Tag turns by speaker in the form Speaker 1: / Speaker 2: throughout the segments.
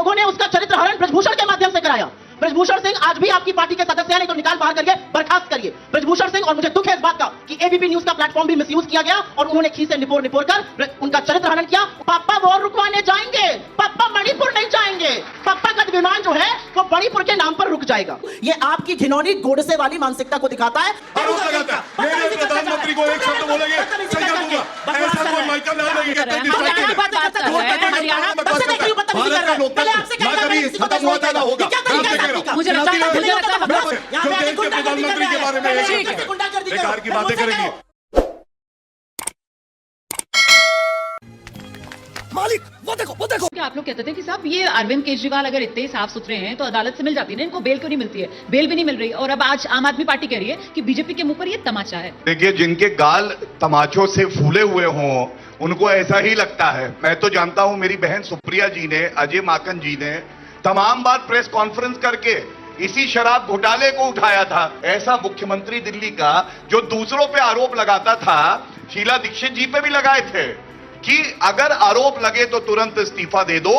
Speaker 1: लोगों ने उसका चरित्र हरण ब्रजभूषण के माध्यम से कराया। ब्रजभूषण सिंह आज भी आपकी पार्टी के सदस्य हैं, नहीं तो निकाल बाहर करके बर्खास्त करिए ब्रजभूषण सिंह। और मुझे दुख है इस बात का कि एबीपी न्यूज का प्लेटफॉर्म भी मिसयूज किया गया और उन्होंने खी से निपोर कर उनका चरित्र हरण किया। पापा वॉर रुकवाने जाएंगे, पापा मणिपुर नहीं जाएंगे, पापा का विमान जो है वो मणिपुर के नाम पर रुक जाएगा। ये आपकी घिनौनी गोडसे वाली मानसिकता को दिखाता है।
Speaker 2: प्रधानमंत्री को एक शब्द बोलेंगे
Speaker 3: मुझे लगता है
Speaker 2: प्रधानमंत्री के बारे में बेकार की बातें करेंगी।
Speaker 3: मालिक वो देखो
Speaker 4: आप लोग कहते थे कि साहब ये अरविंद केजरीवाल अगर इतने साफ सुथरे हैं तो अदालत से मिल जाती है ना, इनको बेल क्यों नहीं मिलती है? बेल भी नहीं मिल रही और अब आज आम आदमी पार्टी कह रही है कि बीजेपी के मुंह पर ये तमाचा है।
Speaker 2: देखिए, जिनके गाल तमाचों से फूले हुए हों उनको ऐसा ही लगता है। मैं तो जानता हूं, मेरी बहन सुप्रिया जी ने, अजय माकन जी ने तमाम बार प्रेस कॉन्फ्रेंस करके इसी शराब घोटाले को उठाया था। ऐसा मुख्यमंत्री दिल्ली का जो दूसरों पे आरोप लगाता था, शीला दीक्षित जी पे भी लगाए थे कि अगर आरोप लगे तो तुरंत इस्तीफा दे दो।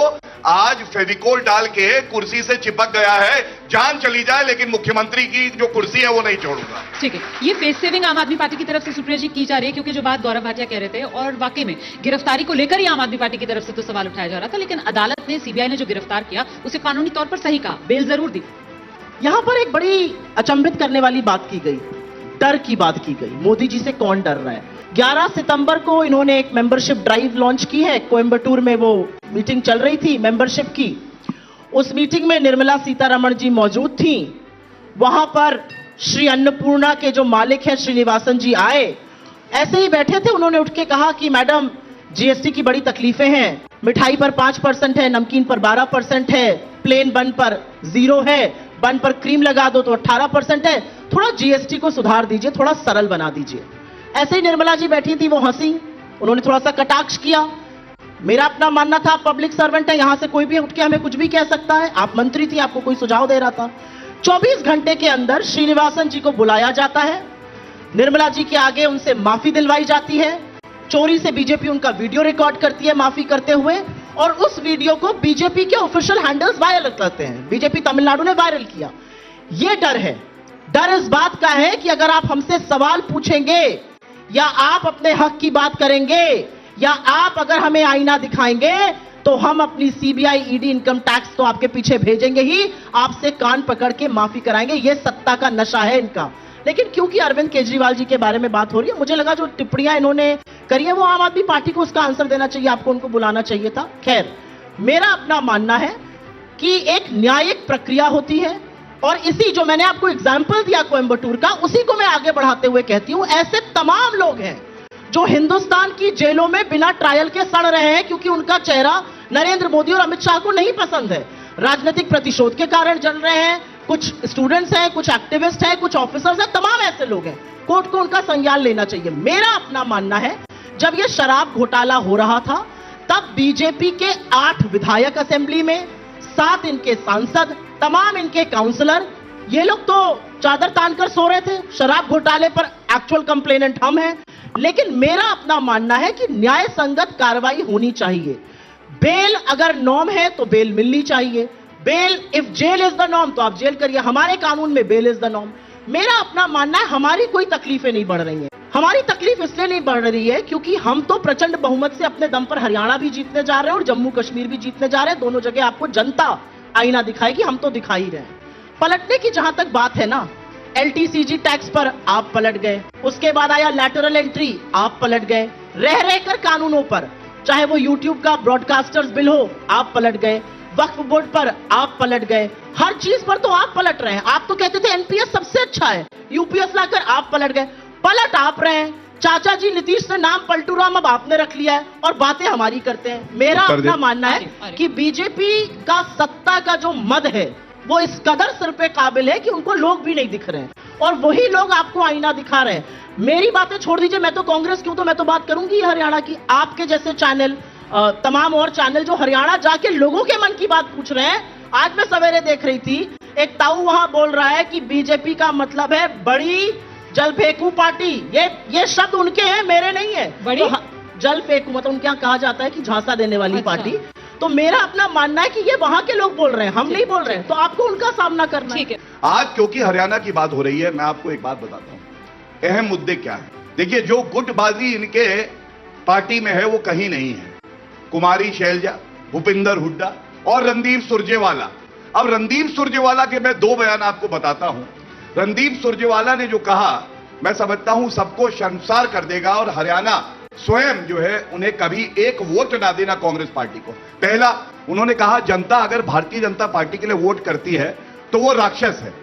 Speaker 2: आज फेविकोल डाल के कुर्सी से चिपक गया है, जान चली जाए लेकिन मुख्यमंत्री की जो कुर्सी है वो नहीं छोड़ूंगा।
Speaker 4: ठीक है, ये फेस सेविंग आम आदमी पार्टी की तरफ से सुप्रिया जी की जा रही है, क्योंकि जो बात गौरव भाटिया कह रहे थे और वाकई में गिरफ्तारी को लेकर ही आम आदमी पार्टी की तरफ से तो सवाल उठाया जा रहा था, लेकिन अदालत ने, सीबीआई ने जो गिरफ्तार किया उसे कानूनी तौर पर सही कहा, बेल जरूर दी।
Speaker 1: यहां पर एक बड़ी अचंभित करने वाली बात की गई, डर की बात की गई। मोदी जी से कौन डर रहा है? 11 सितंबर को इन्होंने एक मेंबरशिप ड्राइव लॉन्च की है। कोयंबटूर में वो मीटिंग चल रही थी मेंबरशिप की। उस मीटिंग में निर्मला सीतारमण जी मौजूद थी। वहां पर श्री अन्नपूर्णा के जो मालिक है श्रीनिवासन जी आए, ऐसे ही बैठे थे। उन्होंने उठ के कहा कि मैडम, जीएसटी की बड़ी तकलीफें हैं, मिठाई पर 5% है, नमकीन पर 12% है, प्लेन बन पर 0 है, बन पर क्रीम लगा दो तो 18% है, थोड़ा जीएसटी को सुधार दीजिए, थोड़ा सरल बना दीजिए। ऐसे ही निर्मला जी बैठी थी, वो हंसी, उन्होंने थोड़ा सा कटाक्ष किया। मेरा अपना मानना था, पब्लिक सर्वेंट है, यहां से कोई भी उठ के हमें कुछ भी कह सकता है। आप मंत्री थी, आपको कोई सुझाव दे रहा था। 24 घंटे के अंदर श्रीनिवासन जी को बुलाया जाता है, निर्मला जी के आगे उनसे माफी दिलवाई जाती है। चोरी से बीजेपी उनका वीडियो रिकॉर्ड करती है माफी करते हुए, और उस वीडियो को बीजेपी के ऑफिशियल हैंडल्स वायरल करते हैं। बीजेपी तमिलनाडु ने वायरल किया। यह डर है, डर इस बात का है कि अगर आप हमसे सवाल पूछेंगे या आप अपने हक की बात करेंगे या आप अगर हमें आईना दिखाएंगे तो हम अपनी सीबीआई, ईडी, इनकम टैक्स तो आपके पीछे भेजेंगे ही, आपसे कान पकड़ के माफी कराएंगे। यह सत्ता का नशा है इनका। लेकिन क्योंकि अरविंद केजरीवाल जी के बारे में बात हो रही है, मुझे लगा जो टिप्पणियां इन्होंने करी है वो आम आदमी पार्टी को उसका आंसर देना चाहिए, आपको उनको बुलाना चाहिए था। खैर, मेरा अपना मानना है कि एक न्यायिक प्रक्रिया होती है और इसी जो मैंने आपको एग्जाम्पल दिया कोयंबटूर का, उसी को मैं आगे बढ़ाते हुए कहती हूं, ऐसे तमाम लोग हैं जो हिंदुस्तान की जेलों में बिना ट्रायल के सड़ रहे हैं क्योंकि उनका चेहरा नरेंद्र मोदी और अमित शाह को नहीं पसंद है। राजनीतिक प्रतिशोध के कारण जल रहे हैं, कुछ स्टूडेंट्स हैं, कुछ एक्टिविस्ट हैं, कुछ ऑफिसर्स हैं, तमाम ऐसे लोग हैं। कोर्ट को उनका संज्ञान लेना चाहिए। मेरा अपना मानना है, जब यह शराब घोटाला हो रहा था तब बीजेपी के 8 विधायक असेंबली में, 7 इनके सांसद, तमाम इनके काउंसलर, ये लोग तो चादर तानकर सो रहे थे। शराब घोटाले पर एक्चुअल कंप्लेनेंट हम हैं। लेकिन मेरा अपना मानना है कि न्याय संगत कार्रवाई होनी चाहिए। बेल अगर नॉर्म है तो बेल मिलनी चाहिए। Bail, if jail is the norm तो आप जेल करिए। हमारे कानून में बेल इज द नॉर्म। मेरा अपना मानना है, हमारी कोई तकलीफें नहीं बढ़ रही हैं। हमारी तकलीफ इसलिए नहीं बढ़ रही है क्योंकि हम तो प्रचंड बहुमत से अपने दम पर हरियाणा भी जीतने जा रहे हैं और जम्मू कश्मीर भी जीतने जा रहे हैं। दोनों जगह आपको जनता आईना दिखाएगी, हम तो दिखा ही रहे हैं। पलटने की जहां तक बात है ना, एलटीसीजी टैक्स पर आप पलट गए, उसके बाद आया लैटरल एंट्री, आप पलट गए, रह रहकर कानूनों पर, चाहे वो यूट्यूब का ब्रॉडकास्टर्स बिल हो, आप पलट गए, वक्फ बोर्ड पर आप पलट गए, हर चीज पर तो आप पलट रहे हैं। आप तो कहते थे एनपीएस सबसे अच्छा है, यूपीएस लाकर आप पलट गए। पलट आप रहे हैं। चाचा जी नीतीश से नाम पलटू राम अब आपने रख लिया है और बातें हमारी करते हैं। मेरा अपना मानना है कि बीजेपी का सत्ता का जो मद है वो इस कदर सिर पे काबिल है कि उनको लोग भी नहीं दिख रहे हैं और वही लोग आपको आईना दिखा रहे हैं। मेरी बातें छोड़ दीजिए, मैं तो कांग्रेस की हूं तो मैं तो बात करूंगी हरियाणा की। आपके जैसे चैनल, तमाम और चैनल जो हरियाणा जाके लोगों के मन की बात पूछ रहे हैं। आज मैं सवेरे देख रही थी, एक ताऊ वहां बोल रहा है कि बीजेपी का मतलब है बड़ी जल फेंकू पार्टी। ये शब्द उनके हैं, मेरे नहीं है। बड़ी तो जल फेंकू मतलब उनके यहाँ कहा जाता है कि झांसा देने वाली पार्टी। तो मेरा अपना मानना है कि ये वहां के लोग बोल रहे हैं, हम नहीं बोल रहे हैं, तो आपको उनका सामना करना है।
Speaker 4: ठीक है।
Speaker 2: आज क्योंकि हरियाणा की बात हो रही है, मैं आपको एक बात बताता हूं, अहम मुद्दे क्या है। देखिए, जो गुटबाजी इनके पार्टी में है वो कहीं नहीं है। कुमारी शैलजा, भूपिंदर हुड्डा और रणदीप सुरजेवाला। अब रणदीप सुरजेवाला के मैं दो बयान आपको बताता हूं। रणदीप सुरजेवाला ने जो कहा, मैं समझता हूं सबको शर्मसार कर देगा, और हरियाणा स्वयं जो है उन्हें कभी एक वोट ना देना कांग्रेस पार्टी को। पहला, उन्होंने कहा जनता अगर भारतीय जनता पार्टी के लिए वोट करती है तो वो राक्षस है।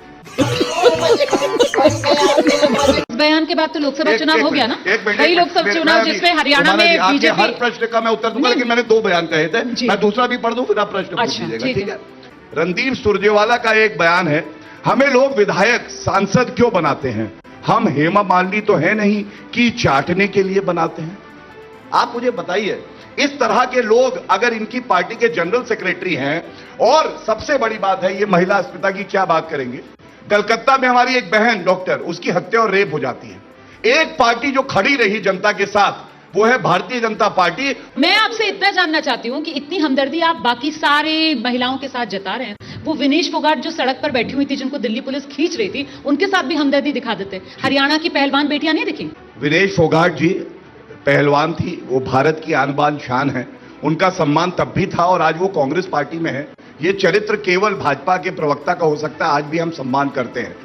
Speaker 4: इस बयान के बाद तो लोकसभा चुनाव हो गया ना, कई लोकसभा चुनाव जिसमें हरियाणा में
Speaker 2: आपके
Speaker 4: बीजेपी।
Speaker 2: हर प्रश्न का मैं उत्तर दूंगा, लेकिन मैंने दो बयान कहे थे, मैं दूसरा भी पढ़ दूं फिर आप प्रश्न पूछ लीजिएगा, ठीक है। रणदीप सुरजेवाला का एक बयान है, हमें लोग विधायक सांसद क्यों बनाते हैं, हम हेमा मालिनी तो है नहीं कि चाटने के लिए बनाते हैं। आप मुझे बताइए, इस तरह के लोग अगर इनकी पार्टी के जनरल सेक्रेटरी हैं, और सबसे बड़ी बात है ये महिला अस्मिता की क्या बात करेंगे। कलकत्ता में हमारी एक बहन डॉक्टर, उसकी हत्या और रेप हो जाती है। एक पार्टी जो खड़ी रही जनता के साथ वो है भारतीय जनता पार्टी।
Speaker 4: मैं आपसे इतना जानना चाहती हूँ कि इतनी हमदर्दी आप बाकी सारे महिलाओं के साथ जता रहे हैं, वो विनेश फोगाट जो सड़क पर बैठी हुई थी, जिनको दिल्ली पुलिस खींच रही थी, उनके साथ भी हमदर्दी दिखा देते। हरियाणा की पहलवान बेटियां नहीं दिखी?
Speaker 2: विनेश फोगाट जी पहलवान थी, वो भारत की आन बान शान है, उनका सम्मान तब भी था और आज वो कांग्रेस पार्टी में है। ये चरित्र केवल भाजपा के प्रवक्ता का हो सकता है, आज भी हम सम्मान करते हैं।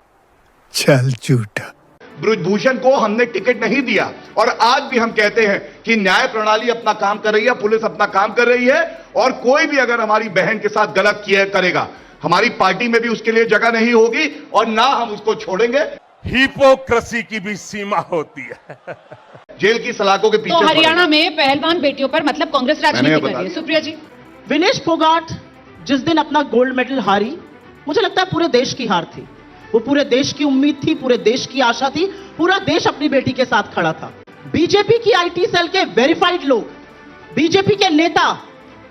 Speaker 3: चल झूठा।
Speaker 2: ब्रजभूषण को हमने टिकट नहीं दिया, और आज भी हम कहते हैं कि न्याय प्रणाली अपना काम कर रही है, पुलिस अपना काम कर रही है, और कोई भी अगर हमारी बहन के साथ गलत किया करेगा, हमारी पार्टी में भी उसके लिए जगह नहीं होगी और ना हम उसको छोड़ेंगे।
Speaker 5: हिपोक्रेसी की भी सीमा होती है।
Speaker 2: जेल की सलाखों के पीछे
Speaker 4: तो हरियाणा में पहलवान बेटियों पर मतलब कांग्रेस राजनीति कर रही है। सुप्रिया जी,
Speaker 1: विनेश फोगाट जिस दिन अपना गोल्ड मेडल हारी, मुझे लगता है पूरे देश की हार थी, वो पूरे देश की उम्मीद थी, पूरे देश की आशा थी, पूरा देश अपनी बेटी के साथ खड़ा था। बीजेपी की आईटी सेल के वेरीफाइड लोग, बीजेपी के नेता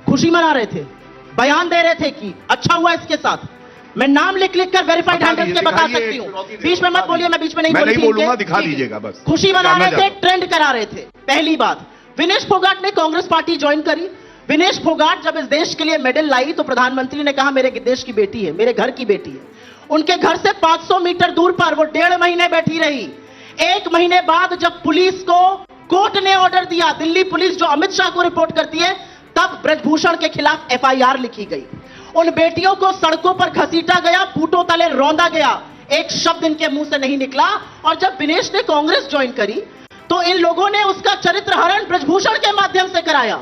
Speaker 1: खुशी मना रहे थे, बयान दे रहे थे कि अच्छा हुआ इसके साथ। मैं नाम लिख लिख कर वेरीफाइड हैंडल्स के बता सकती हूँ, बीच में मत बोलिए, मैं बीच में नहीं
Speaker 2: बोलूंगा, दिखा दीजिएगा बस।
Speaker 1: खुशी मना रहे थे, ट्रेंड करा रहे थे। पहली बात, विनेश फोगाट ने कांग्रेस पार्टी ज्वाइन करी। विनेश फोगाट जब इस देश के लिए मेडल लाई तो प्रधानमंत्री ने कहा मेरे देश की बेटी है, मेरे घर की बेटी है। उनके घर से 500 मीटर दूर पर वो 1.5 महीने बैठी रही। 1 महीने बाद जब पुलिस को कोर्ट ने ऑर्डर दिया, दिल्ली पुलिस जो अमित शाह को रिपोर्ट करती है, तब ब्रजभूषण के खिलाफ एफआईआर लिखी गई। उन बेटियों को सड़कों पर घसीटा गया, बूटों तले रौंदा गया, एक शब्द इनके मुंह से नहीं निकला। और जब विनेश ने कांग्रेस ज्वाइन करी तो इन लोगों ने उसका चरित्र हरण ब्रजभूषण के माध्यम से कराया।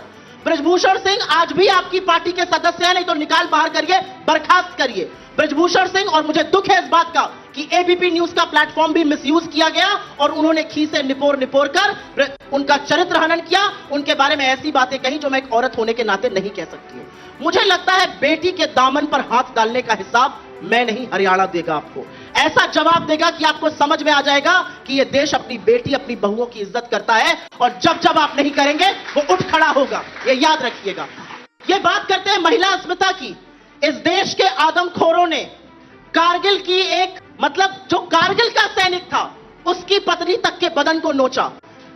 Speaker 1: ब्रजभूषण सिंह आज भी आपकी पार्टी के सदस्य हैं, नहीं तो निकाल बाहर करिए, बर्खास्त करिए ब्रजभूषण सिंह। और मुझे दुख है इस बात का कि एबीपी न्यूज का प्लेटफॉर्म भी मिसयूज किया गया और उन्होंने खीसे निपोर निपोर कर उनका चरित्र हनन किया, उनके बारे में ऐसी बातें कही जो मैं एक औरत होने के नाते नहीं कह सकती हूं। मुझे लगता है बेटी के दामन पर हाथ डालने का हिसाब मैं नहीं, हरियाणा देगा आपको। ऐसा जवाब देगा कि आपको समझ में आ जाएगा कि यह देश अपनी बेटी, अपनी बहुओं की इज्जत करता है, और जब जब आप नहीं करेंगे वो उठ खड़ा होगा, ये याद रखिएगा। ये बात करते हैं महिला अस्मिता की। इस देश के आदमखोरों ने कारगिल की एक, मतलब जो कारगिल का सैनिक था, उसकी पत्नी तक के बदन को नोचा।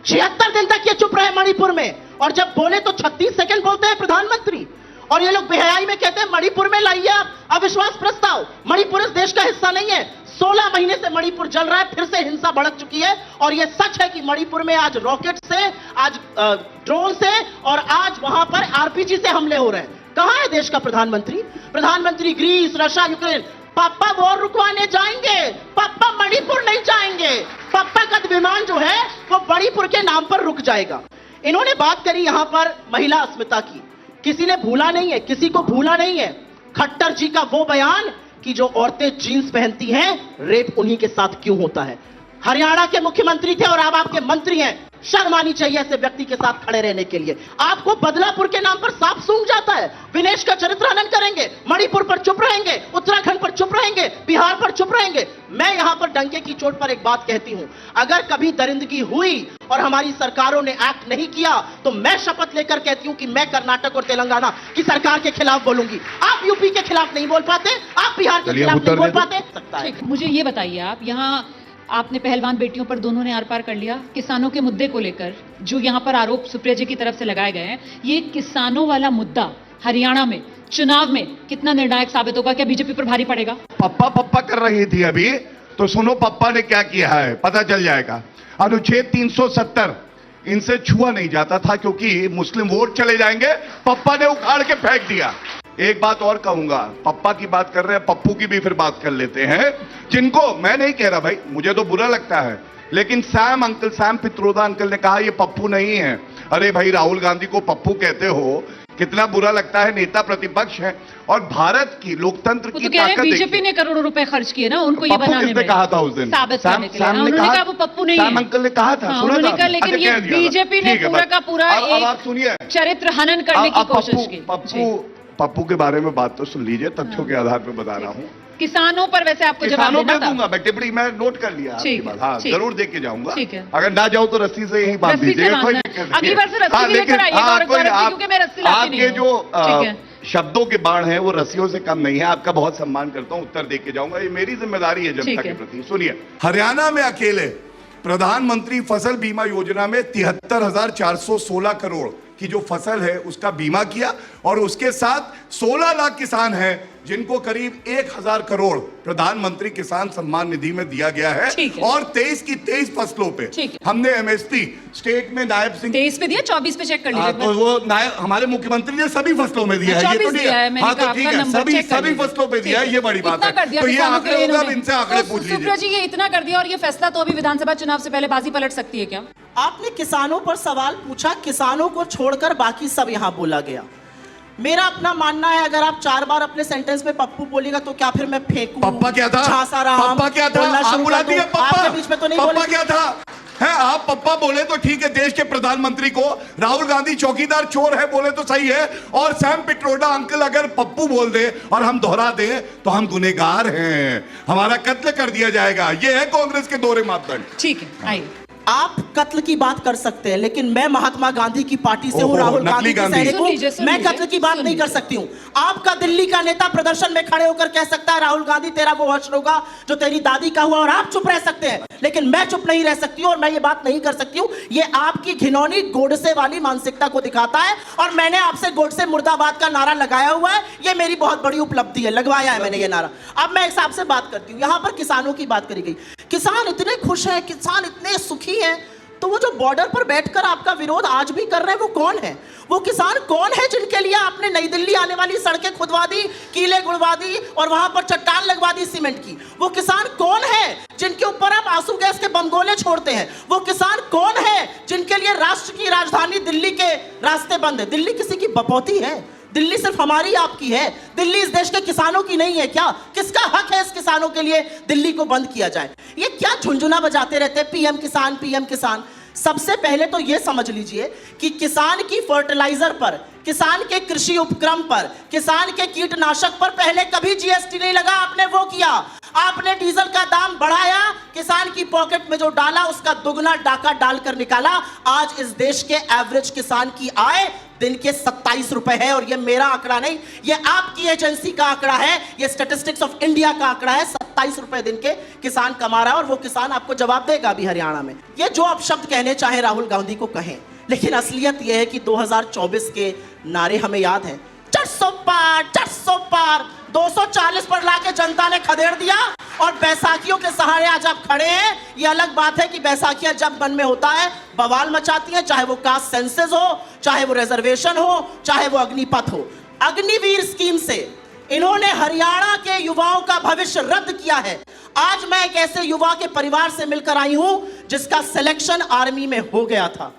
Speaker 1: 76 दिन तक ये चुप रहे मणिपुर में, और जब बोले तो 36 सेकंड बोलते हैं प्रधानमंत्री। और ये लोग बेहयाई में कहते हैं मणिपुर में लाइए अविश्वास प्रस्ताव। मणिपुर इस देश का हिस्सा नहीं है। 16 महीने से मणिपुर जल रहा है, फिर से हिंसा भड़क चुकी है। और यह सच है कि मणिपुर में आज रॉकेट से, आज ड्रोन से, और आज वहां पर आरपीजी से हमले हो रहे हैं। कहां है देश का प्रधानमंत्री? प्रधानमंत्री ग्रीस, रशिया, यूक्रेन, पापा वॉर रुकवाने जाएंगे, पापा मणिपुर नहीं जाएंगे। पापा का विमान जो है वो मणिपुर के नाम पर रुक जाएगा। इन्होंने बात करी यहां पर महिला अस्मिता की। किसी ने भूला नहीं है, किसी को भूला नहीं है खट्टर जी का वो बयान कि जो औरतें जीन्स पहनती हैं, रेप उन्हीं के साथ क्यों होता है। हरियाणा के मुख्यमंत्री थे और अब आपके मंत्री हैं। शर्म आनी चाहिए ऐसे व्यक्ति के साथ खड़े रहने के लिए। आपको बदलापुर के नाम पर सांप सूंघ जाता है। विनेश का चरित्र हनन करेंगे, मणिपुर पर चुप रहेंगे, उत्तराखंड पर चुप रहेंगे, बिहार पर चुप रहेंगे। मैं यहां पर डंके की चोट पर एक बात कहती हूं, अगर कभी दरिंदगी हुई और हमारी सरकारों ने एक्ट नहीं किया तो मैं शपथ लेकर कहती हूं कि मैं कर्नाटक और तेलंगाना की सरकार के खिलाफ बोलूंगी। आप यूपी के खिलाफ नहीं बोल पाते, आप बिहार के खिलाफ नहीं बोल पाते। सकता है।
Speaker 4: मुझे ये बताइए, आप यहाँ आपने पहलवान बेटियों पर दोनों ने आर पार कर लिया। किसानों के मुद्दे को लेकर जो यहाँ पर आरोप सुप्रिया जी की तरफ से लगाए गए हैं, ये किसानों वाला मुद्दा हरियाणा में चुनाव में कितना निर्णायक साबित होगा? क्या बीजेपी पर भारी पड़ेगा?
Speaker 2: पप्पा पप्पा कर रही थी अभी, तो सुनो पप्पा ने क्या किया है, पता चल जाएगा। अनुच्छेद 370 इनसे छुआ नहीं जाता था क्योंकि मुस्लिम वोट चले जाएंगे, पप्पा ने उखाड़ के फेंक दिया। एक बात और कहूंगा, पप्पा की बात कर रहे हैं, पप्पू की भी फिर बात कर लेते हैं, जिनको मैं नहीं कह रहा भाई, मुझे तो बुरा लगता है, लेकिन सैम पित्रोदा अंकल ने कहा ये पप्पू नहीं है। अरे भाई, राहुल गांधी को पप्पू कहते हो, कितना बुरा लगता है। नेता प्रतिपक्ष है और भारत की लोकतंत्र की ताकत।
Speaker 4: बीजेपी ने करोड़ों रुपए खर्च किए ना उनको ये बनाने में।
Speaker 2: कहा था उस दिन
Speaker 4: सैम ने कहा वो पप्पू नहीं है।
Speaker 2: सैम अंकल ने कहा था, सुना था।
Speaker 4: लेकिन ये बीजेपी ने पूरा का पूरा
Speaker 2: आप सुनिए,
Speaker 4: चरित्र हनन करने की कोशिश की।
Speaker 2: पप्पू के बारे में बात तो सुन लीजिए, तथ्यों के आधार पर बता रहा हूँ।
Speaker 4: किसानों पर वैसे आपको जवाब देना था?
Speaker 2: दूंगा मैं, टिप्पणी मैं नोट कर लिया आपकी बात। हाँ, जरूर देख के जाऊंगा। अगर ना जाऊं तो रस्सी से यही बांध दीजिएगा, कोई दिक्कत नहीं।
Speaker 4: अगली बार से रस्सी लेकर आइएगा, क्योंकि मैं रस्सी लाती नहीं हूं।
Speaker 2: आपके जो शब्दों के बाण हैं वो रस्सियों से कम नहीं है। आपका बहुत सम्मान करता हूं, उत्तर दे के जाऊंगा, ये मेरी जिम्मेदारी है जनता के प्रति। सुनिए,
Speaker 3: हरियाणा में अकेले प्रधानमंत्री फसल बीमा योजना में 73,416 करोड़ की जो फसल है उसका बीमा किया, और उसके साथ 16 लाख किसान हैं जिनको करीब 1,000 करोड़ प्रधानमंत्री किसान सम्मान निधि में दिया गया है। और 23 की 23 फसलों पे हमने एमएसपी स्टेट में नायब सिंह
Speaker 4: 23 पे दिया, 24 पे चेक कर लीजिए।
Speaker 3: तो वो नायब हमारे मुख्यमंत्री ने सभी फसलों में दिया है, ये तो ठीक है। हाँ तो ठीक है, सभी फसलों पे दिया है, ये बड़ी बात है। तो ये आंकड़े होगा, इनसे आंकड़े पूछ लीजिए।
Speaker 4: सुप्रिया जी, ये इतना कर दिया और ये फैसला तो अभी विधानसभा चुनाव से पहले बाजी पलट सकती है क्या?
Speaker 1: आपने किसानों पर सवाल पूछा, किसानों को छोड़कर बाकी सब यहां बोला गया। मेरा अपना मानना है, अगर आप 4 बार अपने सेंटेंस में पप्पू बोलेगा तो क्या फिर मैं फेंकूं?
Speaker 3: पप्पा क्या था? पप्पा क्या था? आप बुला दिए पप्पा,
Speaker 1: बीच में तो नहीं
Speaker 3: पप्पा क्या था? है आप पप्पा बोले तो ठीक है, देश के प्रधानमंत्री को। राहुल गांधी चौकीदार चोर है बोले तो सही है, और सैम पित्रोदा अंकल अगर पप्पू बोल दे और हम दोहरा दे तो हम गुनहगार हैं, हमारा कत्ल कर दिया जाएगा। ये है कांग्रेस के दोहरे मापदंड।
Speaker 4: ठीक है, आइए।
Speaker 1: आप कत्ल की बात कर सकते हैं, लेकिन मैं महात्मा गांधी की पार्टी से हूं, राहुल गांधी की सैनिक हूं, मैं कत्ल की बात नहीं कर सकती हूं। आपका दिल्ली का नेता प्रदर्शन में खड़े होकर कह सकता है राहुल गांधी तेरा वो हश्र होगा जो तेरी दादी का हुआ, और आप चुप रह सकते हैं, लेकिन मैं चुप नहीं रह सकती हूं और मैं ये बात नहीं कर सकती हूं। ये आपकी घिनौनी गोडसे वाली मानसिकता को दिखाता है, और मैंने आपसे गोडसे मुर्दाबाद का नारा लगाया हुआ है, ये मेरी बहुत बड़ी उपलब्धि है, लगवाया है मैंने ये नारा। अब मैं एक साहब से बात करती हूँ, यहां पर किसानों की बात करी गई। किसान इतने खुश हैं, किसान इतने सुखी हैं, तो वो जो बॉर्डर पर बैठकर आपका विरोध आज भी कर रहे हैं वो कौन है? वो किसान कौन है जिनके लिए आपने नई दिल्ली आने वाली सड़कें खुदवा दी, कीले गुड़वा दी और वहां पर चट्टान लगवा दी सीमेंट की? वो किसान कौन है जिनके ऊपर आप आंसू गैस के बमगोले छोड़ते हैं? वो किसान कौन है जिनके लिए राष्ट्र की राजधानी दिल्ली के रास्ते बंद है? दिल्ली किसी की बपौती है? दिल्ली सिर्फ हमारी आपकी है? दिल्ली इस देश के किसानों की नहीं है क्या? किसका हक है इस किसानों के लिए दिल्ली को बंद किया जाए? ये क्या झुंझुना बजाते रहते हैं, पीएम किसान पीएम किसान? सबसे पहले तो ये समझ लीजिए कि किसान की फर्टिलाइजर पर, किसान के कृषि उपक्रम पर, किसान के कीटनाशक पर पहले कभी जीएसटी नहीं लगा। आपने वो किया, आपने डीजल का दाम बढ़ाया, किसान की पॉकेट में जो डाला उसका दुगना डाका डालकर निकाला। आज इस देश के एवरेज किसान की आय दिन के 27 रुपए है, और ये मेरा आंकड़ा नहीं, ये आपकी एजेंसी का आंकड़ा है, ये स्टैटिस्टिक्स ऑफ इंडिया का आंकड़ा है। 27 रुपए दिन के किसान कमा रहा है, और वो किसान आपको जवाब देगा अभी हरियाणा में। ये जो आप शब्द कहने चाहे राहुल गांधी को कहें, लेकिन असलियत यह है कि 2024 के नारे हमें याद हैं। 400 पार 400 पार 240 पर लाके जनता ने खदेड़ दिया, और बैसाखियों के सहारे आज आप खड़े हैं। ये अलग बात है कि बैसाखियां जब मन में होता है बवाल मचाती हैं, चाहे वो कास्ट सेंसस हो, चाहे वो रिजर्वेशन हो, चाहे वो अग्निपथ हो। अग्निवीर स्कीम से इन्होंने हरियाणा के युवाओं का भविष्य रद्द किया है। आज मैं एक ऐसे युवा के परिवार से मिलकर आई हूं जिसका सिलेक्शन आर्मी में हो गया था।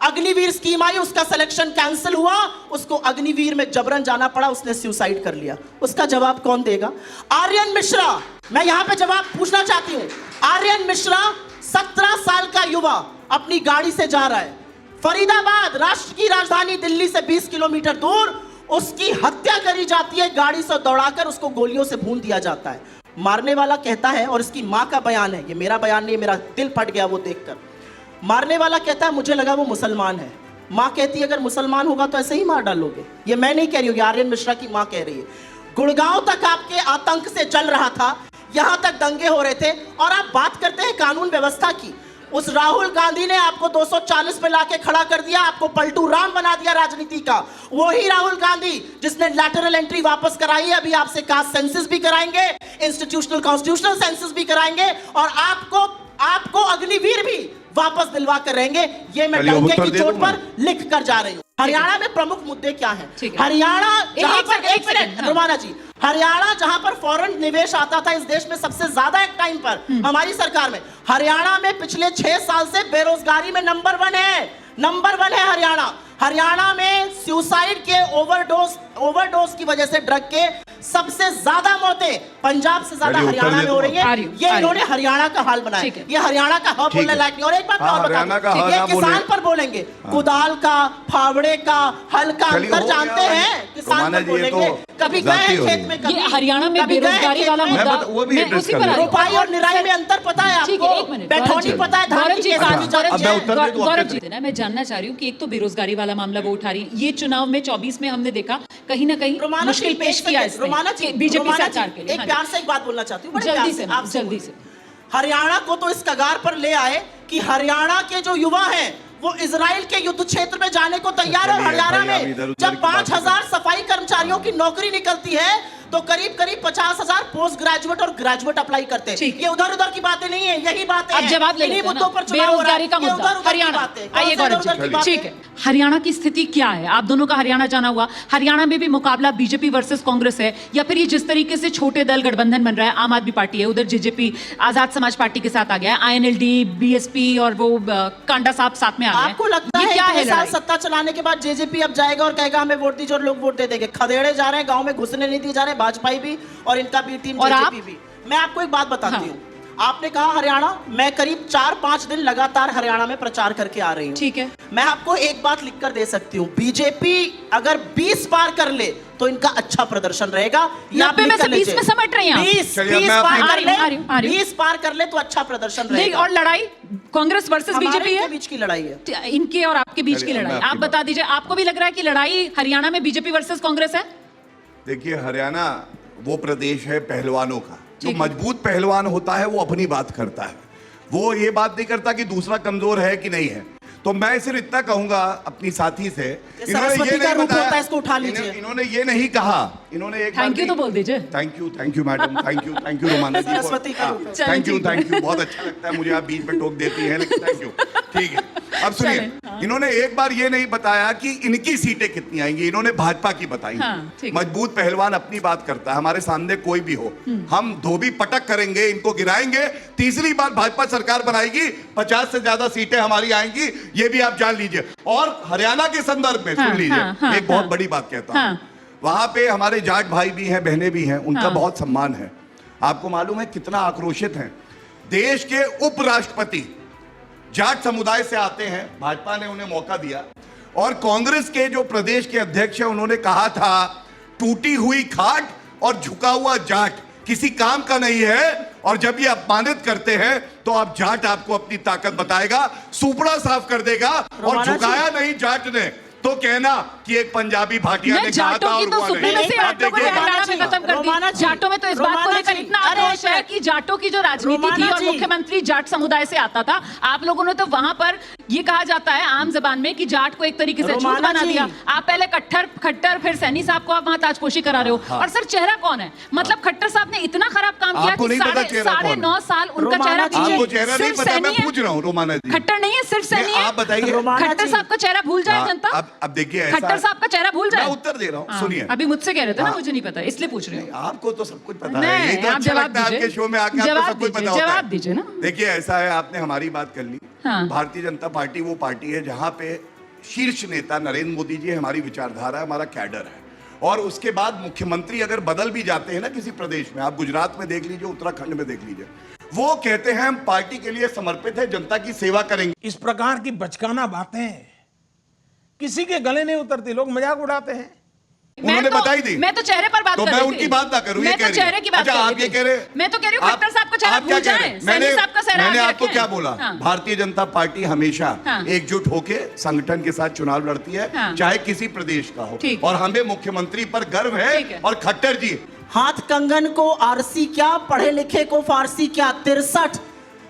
Speaker 1: अग्निवीर स्कीम आई, उसका सिलेक्शन कैंसिल हुआ, उसको अग्निवीर में जबरन जाना पड़ा, उसने सुसाइड कर लिया। उसका जवाब कौन देगा? आर्यन मिश्रा, मैं यहां पे जवाब पूछना चाहती हूं। आर्यन मिश्रा 17 साल का युवा अपनी गाड़ी से जा रहा है फरीदाबाद, राष्ट्र की राजधानी दिल्ली से 20 किलोमीटर दूर, उसकी हत्या करी जाती है, गाड़ी से दौड़ाकर उसको गोलियों से भून दिया जाता है। मारने वाला कहता है, और इसकी मां का बयान है, ये मेरा बयान नहीं, मेरा दिल फट गया वो देखकर। मारने वाला कहता है मुझे लगा वो मुसलमान है। मां कहती है अगर मुसलमान होगा तो ऐसे ही मार डालोगे। ये मैं नहीं कह रही हूँ, आर्यन मिश्रा की मां कह रही है। गुड़गांव तक आपके आतंक से चल रहा था, यहां तक दंगे हो रहे थे, और आप बात करते हैं कानून व्यवस्था की। उस राहुल गांधी ने आपको 240 पे लाके खड़ा कर दिया, आपको पलटू राम बना दिया राजनीति का। वही राहुल गांधी जिसने लैटरल एंट्री वापस कराई है, अभी आपसे कास्ट सेंसस भी कराएंगे, इंस्टीट्यूशनल कॉन्स्टिट्यूशनल सेंसस भी कराएंगे, और आपको अग्निवीर भी वापस दिलवा कर रहेंगे। ये मैं डंके की चोट पर लिख कर जा रही हूं। हरियाणा में प्रमुख मुद्दे क्या हैं? हरियाणा जहां पर एक मिनट रोमाना जी, हरियाणा जहां पर फॉरेन निवेश आता था इस देश में सबसे ज्यादा एक टाइम पर हमारी सरकार में, हरियाणा में पिछले 6 साल से बेरोजगारी में नंबर 1 है हरियाणा। हरियाणा में सुसाइड के ओवरडोज की वजह से ड्रग के सबसे ज्यादा मौतें पंजाब से ज्यादा हरियाणा में हो रही है। ये इन्होंने हरियाणा का हाल बनाया, ये हरियाणा का हब बोलने लायक नहीं। और एक बात मैं और बता दूं, ये किसान पर बोलेंगे, कुदाल का, फावड़े का, हल का अंतर जानते हैं, किसान पर बोलेंगे। कभी गए हैं खेत में? कभी
Speaker 4: हरियाणा में बेरोजगारी वाला मुद्दा, मैं उसी पर
Speaker 1: रोपाई और निराई में अंतर पता है आपको? बैठौनी पता है?
Speaker 4: गौरव जी, मैं जानना चाह रही हूँ कि एक तो बेरोजगारी वाला मामला वो उठा रही है, ये चुनाव में 24 में हमने देखा कहीं ना कहीं मुश्किल पेश किया बीजेपी सरकार के लिए।
Speaker 1: एक प्यार से एक बात बोलना चाहती हूँ,
Speaker 4: जल्दी से।
Speaker 1: हरियाणा को तो इस कगार पर ले आए कि हरियाणा के जो युवा हैं वो इजराइल के युद्ध क्षेत्र में जाने को तैयार है। हरियाणा में जब 5000 सफाई कर्मचारियों की नौकरी निकलती है तो करीब 50,000 पोस्ट ग्रेजुएट और ग्रेजुएट अप्लाई करते हैं। ये उधर की बातें नहीं है, यही बातें हैं।
Speaker 4: अब जवाब ले लेते हैं ना, बेरोजगारी का मुद्दा हरियाणा। आइए गौरव जी, ठीक है, हरियाणा की स्थिति क्या है? आप दोनों का हरियाणा जाना हुआ, हरियाणा में भी मुकाबला बीजेपी वर्सेस कांग्रेस है, या फिर ये जिस तरीके से छोटे दल गठबंधन बन रहा है, आम आदमी पार्टी है, उधर जेजेपी आजाद समाज पार्टी के साथ आ गया है, आईएनएलडी, बीएसपी और वो कांडा साहब साथ में आ गए।
Speaker 1: आपको लगता है कि साल सत्ता चलाने के बाद जेजेपी अब जाएगा और कहेगा हमें वोट दीजिए और लोग वोट दे देंगे? खदेड़े जा रहे हैं, गांव में घुसने नहीं दिए जा रहे, भाजपा भी और इनका भी टीम जेजेपी भी। मैं आपको एक बात बताती हूँ, आपने कहा हरियाणा, मैं करीब 4-5 दिन लगातार हरियाणा में प्रचार करके आ रही हूँ।
Speaker 4: ठीक है,
Speaker 1: मैं आपको एक बात लिखकर दे सकती हूँ, बीजेपी अगर 20 पार कर ले तो इनका अच्छा प्रदर्शन रहेगा।
Speaker 4: 90 में से 20 में समेट रहे हैं,
Speaker 1: 20 पार कर ले तो अच्छा प्रदर्शन रहेगा।
Speaker 4: और लड़ाई कांग्रेस वर्सेस बीजेपी है,
Speaker 1: बीच की लड़ाई है,
Speaker 4: इनके और आपके बीच की लड़ाई। आप बता दीजिए, आपको भी लग रहा है कि लड़ाई हरियाणा में बीजेपी वर्सेस कांग्रेस है?
Speaker 3: देखिए, हरियाणा वो प्रदेश है पहलवानों का, जो मजबूत पहलवान होता है वो अपनी बात करता है, वो ये बात नहीं करता कि दूसरा कमजोर है कि नहीं है। तो मैं सिर्फ इतना कहूंगा अपनी साथी से, इन्होंने ये नहीं बताया,
Speaker 1: इसको उठा लीजिए।
Speaker 3: इन्होंने ये नहीं कहा, इन्होंने एक
Speaker 4: थैंक यू तो बोल दीजिए।
Speaker 3: Thank you madam, thank you Romana ji, thank you, बहुत अच्छा लगता है मुझे आप बीच में टोक देती हैं, लेकिन थैंक यू। ठीक है, अब सुनिए, इन्होंने एक बार ये नहीं बताया कि इनकी सीटें कितनी आएंगी, इन्होंने भाजपा की बताई। मजबूत पहलवान अपनी बात करता है, हमारे सामने कोई भी हो, हम धोबी पटक करेंगे, इनको गिराएंगे, तीसरी बार भाजपा सरकार बनाएगी, 50 से ज्यादा सीटें हमारी आएंगी, ये भी आप जान लीजिए। और हरियाणा के संदर्भ में सुन लीजिए, एक बहुत बड़ी बात कहता हूं, वहां पे हमारे जाट भाई भी हैं, बहनें भी हैं, उनका बहुत सम्मान है। आपको मालूम है कितना आक्रोशित हैं? देश के उपराष्ट्रपति जाट समुदाय से आते हैं, भाजपा ने उन्हें मौका दिया, और कांग्रेस के जो प्रदेश के अध्यक्ष हैं उन्होंने कहा था टूटी हुई खाट और झुका हुआ जाट किसी काम का नहीं है, और जब ये अपमानित करते हैं तो आप जाट आपको अपनी ताकत बताएगा, सुपड़ा साफ कर देगा। और झुकाया नहीं जाट ने तो कहना कि एक पंजाबी भाटिया ने कहा था और हुआ नहीं।
Speaker 4: जाटों में तो इस बात को लेकर इतना आक्रोश है कि जाटों की जो राजनीति थी और मुख्यमंत्री जाट समुदाय से आता था, आप लोगों ने तो वहां पर ये कहा जाता है आम जबान में कि जाट को एक तरीके से झूठ बना दिया। आप पहले खट्टर फिर सैनी साहब को आप वहां ताजपोशी करा रहे हो। और सर चेहरा कौन है? मतलब खट्टर साहब ने इतना खराब काम किया कि 9.5 साल उनका चेहरा
Speaker 3: सिर्फ सैनी है। पूछ रहा हूँ रोमाना जी,
Speaker 4: खट्टर नहीं है, सिर्फ सैनी है।
Speaker 3: आप बताइए,
Speaker 4: खट्टर साहब का चेहरा भूल जाए जनता।
Speaker 3: अब देखिए,
Speaker 4: खट्टर साहब का चेहरा भूल जाए।
Speaker 3: मैं उत्तर दे रहा हूँ, सुनिए।
Speaker 4: अभी मुझसे कह रहे थे ना, मुझे नहीं पता, इसलिए पूछ रहे हो।
Speaker 3: आपको तो सब कुछ पता है, ये तो अच्छा लगता है आपके शो में आके, आपको सब कुछ पता होता है।
Speaker 4: जवाब दीजिए ना।
Speaker 3: देखिए, ऐसा है, आपने हमारी बात कर ली। भारतीय जनता पार्टी वो पार्टी है जहां पे शीर्ष नेता नरेंद्र मोदी जी हमारी विचारधारा, हमारा कैडर है, और उसके बाद मुख्यमंत्री अगर बदल भी जाते हैं ना किसी प्रदेश में, आप गुजरात में देख लीजिए, उत्तराखंड में देख लीजिए, वो कहते हैं हम पार्टी के लिए समर्पित है, जनता की सेवा करेंगे।
Speaker 6: इस प्रकार की बचकाना बातें किसी के गले नहीं उतरती, लोग मजाक उड़ाते हैं।
Speaker 3: उन्होंने बताई दी,
Speaker 4: मैं तो चेहरे पर बात कर रही थी।
Speaker 3: मैं उनकी बात ना करूं, ये कह रही है।
Speaker 4: चेहरे की बात
Speaker 3: आप ये कह रहे,
Speaker 4: मैं तो कह रही हूं खट्टर साहब का चेहरा भूल जाए, सैनी साहब का चेहरा।
Speaker 3: मैंने आपको क्या बोला? भारतीय जनता पार्टी हमेशा एकजुट होके संगठन के साथ चुनाव लड़ती है, चाहे किसी प्रदेश का हो, और हमें मुख्यमंत्री पर गर्व है। और खट्टर जी,
Speaker 1: हाथ कंगन को आरसी क्या, पढ़े लिखे को फारसी क्या, 63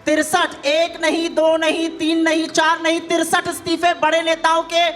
Speaker 1: 63, 1 नहीं, 2 नहीं, 3 नहीं, 4 नहीं, 63 इस्तीफे बड़े नेताओं के,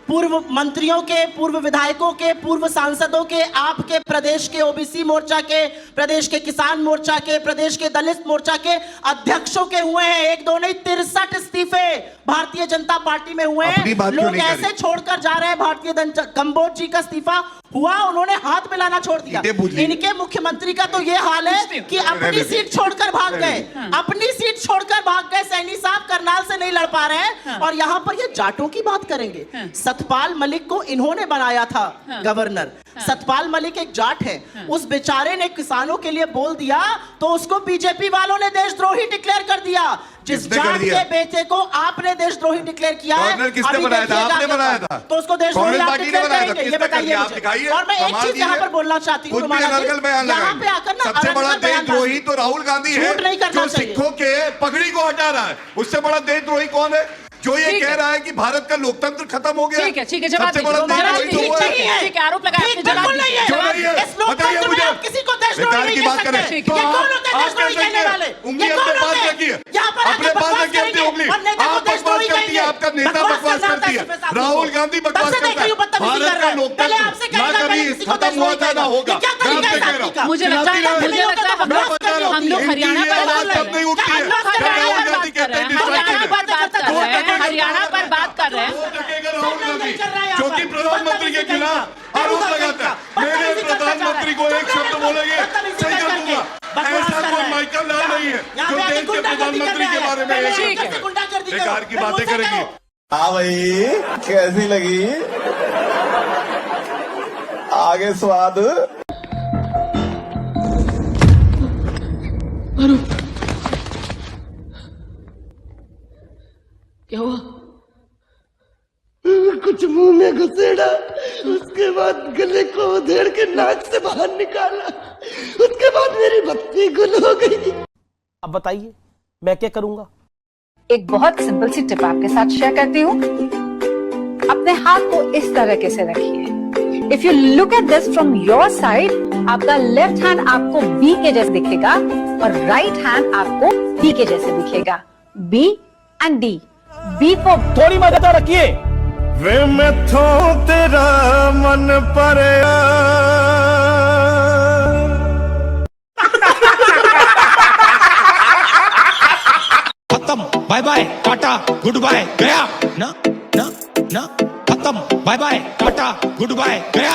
Speaker 1: पूर्व मंत्रियों के, पूर्व विधायकों के, पूर्व सांसदों के, आपके प्रदेश के ओबीसी मोर्चा के, प्रदेश के किसान मोर्चा के, प्रदेश के दलित मोर्चा के अध्यक्षों के हुए हैं। 1 2 नहीं, 63 इस्तीफे भारतीय जनता पार्टी में हुए हैं। लोग ऐसे छोड़कर जा रहे हैं। भारतीय जनता, कंबोज जी का इस्तीफा हुआ, उन्होंने हाथ मिलाना छोड़ दिया। इनके मुख्यमंत्री का तो ये हाल है कि अपनी सीट छोड़कर भाग गए, अपनी सीट छोड़कर भाग गए। सैनी साहब करनाल से नहीं लड़ पा रहे हैं और यहां पर ये जाटों की बात करेंगे। सतपाल मलिक को इन्होंने बनाया था गवर्नर। सतपाल मलिक एक जाट है, उस बेचारे ने किसानों के लिए बोल दिया तो उसको बीजेपी वालों ने देशद्रोही डिक्लेयर कर दिया। जिस जाट के बेटे को आपने देशद्रोही डिक्लेयर किया है,
Speaker 3: किसने बनाया था? आपने बनाया था।
Speaker 1: तो उसको देशद्रोही आप डिक्लेयर करेंगे, ये बताइए मुझे। और मैं एक चीज यहाँ पर बोलना चाहती हूँ, यहाँ पे आकर ना
Speaker 3: सबसे बड़ा देशद्रोही तो राहुल गांधी है, जो सिखों के पगड़ी को हटा रहा है। उससे बड़ा देशद्रोही कौन है? जो ये कह रहा है कि भारत का लोकतंत्र खत्म हो गया।
Speaker 4: ठीक है, जवाब
Speaker 3: सबसे बड़ा देशद्रोही तो वो है।
Speaker 4: ठीक है, आरोप लगाया आपने, जवाब दीजिए।
Speaker 3: बताइए मुझे,
Speaker 1: किसी को देशद्रोही
Speaker 3: की बात करें
Speaker 1: ये कौन होते हैं देशद्रोही कहने वाले?
Speaker 3: उंगली अपने पास रखिए, अपने पास रखिए अपनी उंगली। आप बकवास करती है, आपका नेता बकवास करती है, राहुल गांधी बकवास करता है। भारत का लोकतंत्र ना कभी खत्म हुआ था ना होगा।
Speaker 4: मुझे लगता है हम लोग हरियाणा पर बात कर रहे हैं, हरियाणा पर बात कर रहे हैं,
Speaker 3: जो कि प्रधानमंत्री के खिलाफ आरोप लगाता है। मेरे प्रधानमंत्री को एक शब्द बोलेंगे सही कर दूंगा। ऐसा कोई माइकल लाल नहीं है जो देश के प्रधानमंत्री के बारे में बेकार की बातें करेंगे।
Speaker 7: हाँ भाई, कैसी लगी? आगे स्वाद।
Speaker 1: क्या हुआ?
Speaker 8: कुछ मुंह में घुसेड़ा, उसके बाद गले को उधेड़ के नाक से बाहर निकाला, उसके बाद मेरी बत्ती गुल हो गई।
Speaker 9: अब बताइए मैं क्या करूंगा?
Speaker 10: एक बहुत सिंपल सी टिप आपके साथ शेयर करती हूँ। अपने हाथ को इस तरह से रखिए। If you look at this from your side, आपका लेफ्ट हैंड आपको बी के जैसे दिखेगा और राइट हैंड आपको डी के जैसे दिखेगा। B and D. बी फॉर
Speaker 9: थोड़ी मदद रखिए।
Speaker 7: वे मैथों तेरा मन पर
Speaker 6: खत्म, bye bye, tata, good bye, गया ना ना ना, खत्म, bye bye, tata, good bye, गया।